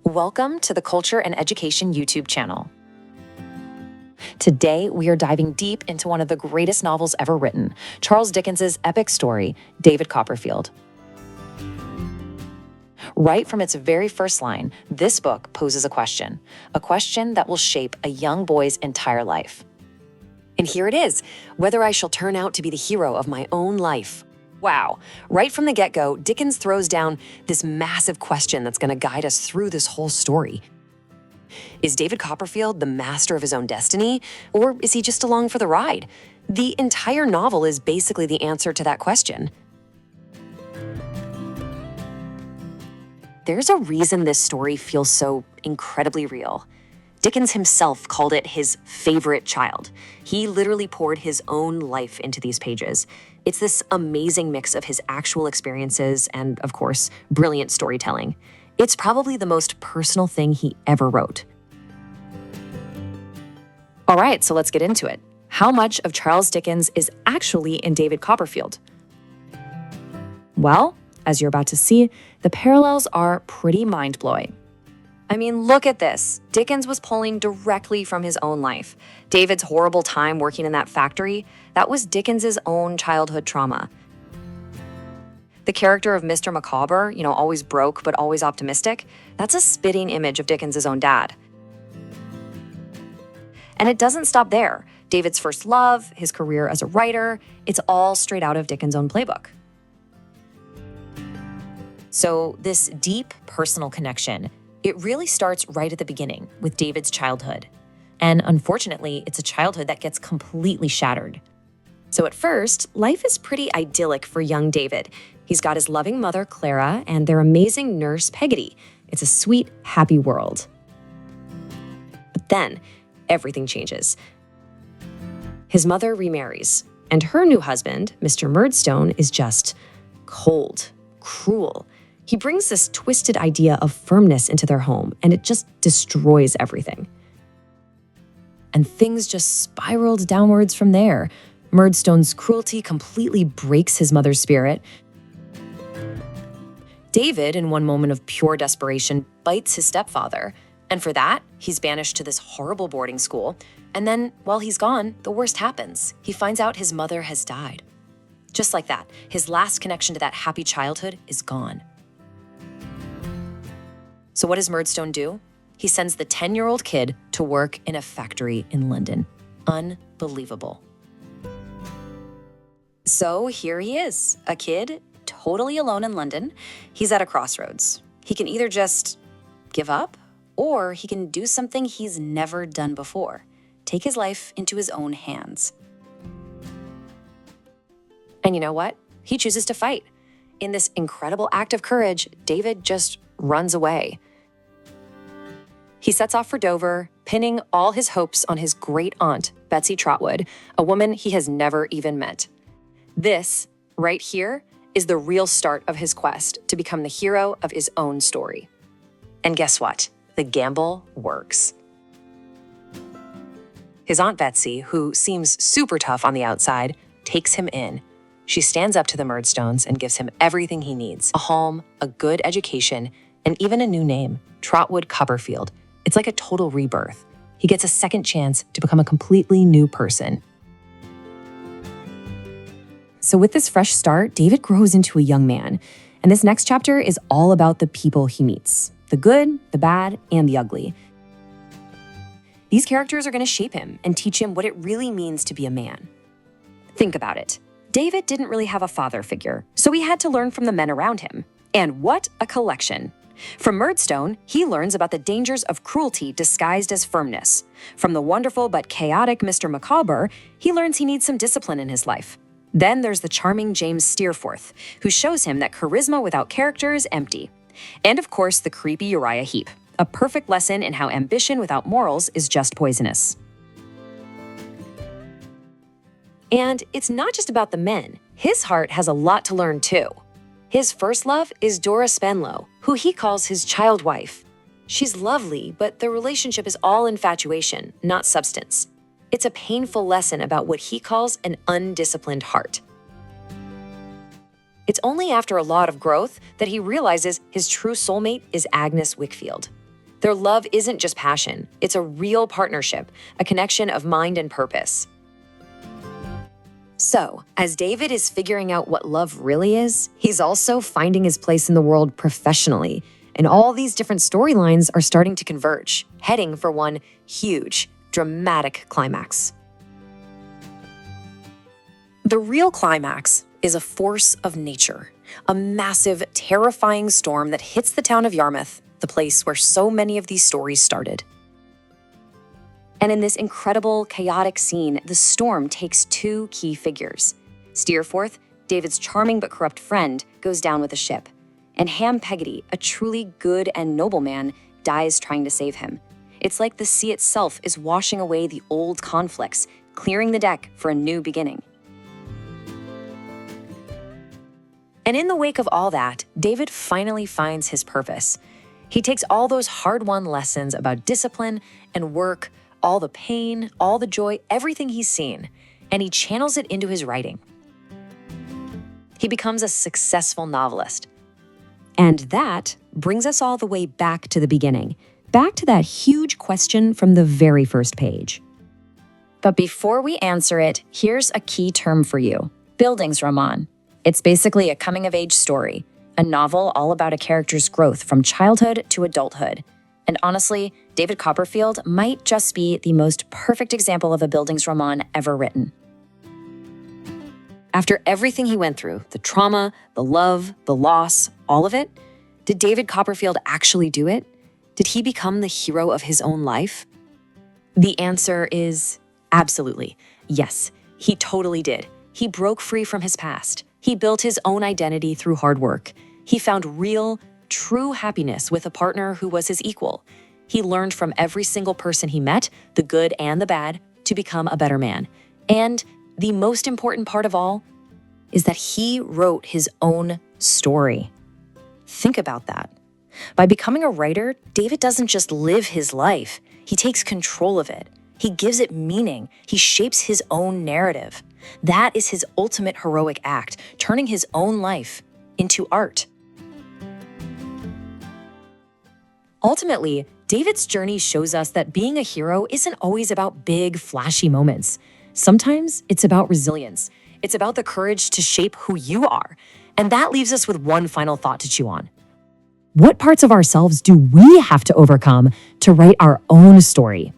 Welcome to the Culture and Education YouTube channel. Today, we are diving deep into one of the greatest novels ever written, Charles Dickens' epic story, David Copperfield. Right from its very first line, this book poses a question that will shape a young boy's entire life. And here it is, whether I shall turn out to be the hero of my own life. Wow, right from the get-go, Dickens throws down this massive question that's going to guide us through this whole story. Is David Copperfield the master of his own destiny, or is he just along for the ride? The entire novel is basically the answer to that question. There's a reason this story feels so incredibly real. Dickens himself called it his favorite child. He literally poured his own life into these pages. It's this amazing mix of his actual experiences and, of course, brilliant storytelling. It's probably the most personal thing he ever wrote. All right, so let's get into it. How much of Charles Dickens is actually in David Copperfield? Well, as you're about to see, the parallels are pretty mind-blowing. I mean, look at this. Dickens was pulling directly from his own life. David's horrible time working in that factory, that was Dickens's own childhood trauma. The character of Mr. Micawber, always broke but always optimistic, that's a spitting image of Dickens's own dad. And it doesn't stop there. David's first love, his career as a writer, it's all straight out of Dickens' own playbook. So this deep personal connection, it really starts right at the beginning with David's childhood. And unfortunately, it's a childhood that gets completely shattered. So at first, life is pretty idyllic for young David. He's got his loving mother, Clara, and their amazing nurse, Peggotty. It's a sweet, happy world. But then, everything changes. His mother remarries, and her new husband, Mr. Murdstone, is just cold, cruel. He brings this twisted idea of firmness into their home, and it just destroys everything. And things just spiraled downwards from there. Murdstone's cruelty completely breaks his mother's spirit. David, in one moment of pure desperation, bites his stepfather. And for that, he's banished to this horrible boarding school. And then, while he's gone, the worst happens. He finds out his mother has died. Just like that, his last connection to that happy childhood is gone. So what does Murdstone do? He sends the 10-year-old kid to work in a factory in London. Unbelievable. So here he is, a kid, totally alone in London. He's at a crossroads. He can either just give up, or he can do something he's never done before. Take his life into his own hands. And you know what? He chooses to fight. In this incredible act of courage, David just runs away. He sets off for Dover, pinning all his hopes on his great aunt, Betsy Trotwood, a woman he has never even met. This, right here, is the real start of his quest to become the hero of his own story. And guess what? The gamble works. His Aunt Betsy, who seems super tough on the outside, takes him in. She stands up to the Murdstones and gives him everything he needs: a home, a good education, and even a new name, Trotwood Copperfield. It's like a total rebirth. He gets a second chance to become a completely new person. So with this fresh start, David grows into a young man. And this next chapter is all about the people he meets: the good, the bad, and the ugly. These characters are going to shape him and teach him what it really means to be a man. Think about it. David didn't really have a father figure, so he had to learn from the men around him. And what a collection! From Murdstone, he learns about the dangers of cruelty disguised as firmness. From the wonderful but chaotic Mr. Micawber, he learns he needs some discipline in his life. Then there's the charming James Steerforth, who shows him that charisma without character is empty. And of course, the creepy Uriah Heep, a perfect lesson in how ambition without morals is just poisonous. And it's not just about the men. His heart has a lot to learn too. His first love is Dora Spenlow, who he calls his child wife. She's lovely, but the relationship is all infatuation, not substance. It's a painful lesson about what he calls an undisciplined heart. It's only after a lot of growth that he realizes his true soulmate is Agnes Wickfield. Their love isn't just passion, it's a real partnership, a connection of mind and purpose. So, as David is figuring out what love really is, he's also finding his place in the world professionally. And all these different storylines are starting to converge, heading for one huge, dramatic climax. The real climax is a force of nature, a massive, terrifying storm that hits the town of Yarmouth, the place where so many of these stories started. And in this incredible, chaotic scene, the storm takes two key figures. Steerforth, David's charming but corrupt friend, goes down with the ship. And Ham Peggotty, a truly good and noble man, dies trying to save him. It's like the sea itself is washing away the old conflicts, clearing the deck for a new beginning. And in the wake of all that, David finally finds his purpose. He takes all those hard-won lessons about discipline and work, all the pain, all the joy, everything he's seen, and he channels it into his writing. He becomes a successful novelist. And that brings us all the way back to the beginning, back to that huge question from the very first page. But before we answer it, here's a key term for you: Bildungsroman. It's basically a coming-of-age story, a novel all about a character's growth from childhood to adulthood. And honestly, David Copperfield might just be the most perfect example of a Bildungsroman ever written. After everything he went through, the trauma, the love, the loss, all of it, did David Copperfield actually do it? Did he become the hero of his own life? The answer is absolutely. Yes, he totally did. He broke free from his past. He built his own identity through hard work. He found real, true happiness with a partner who was his equal. He learned from every single person he met, the good and the bad, to become a better man. And the most important part of all is that he wrote his own story. Think about that. By becoming a writer, David doesn't just live his life. He takes control of it. He gives it meaning. He shapes his own narrative. That is his ultimate heroic act, turning his own life into art. Ultimately, David's journey shows us that being a hero isn't always about big, flashy moments. Sometimes it's about resilience. It's about the courage to shape who you are. And that leaves us with one final thought to chew on. What parts of ourselves do we have to overcome to write our own story?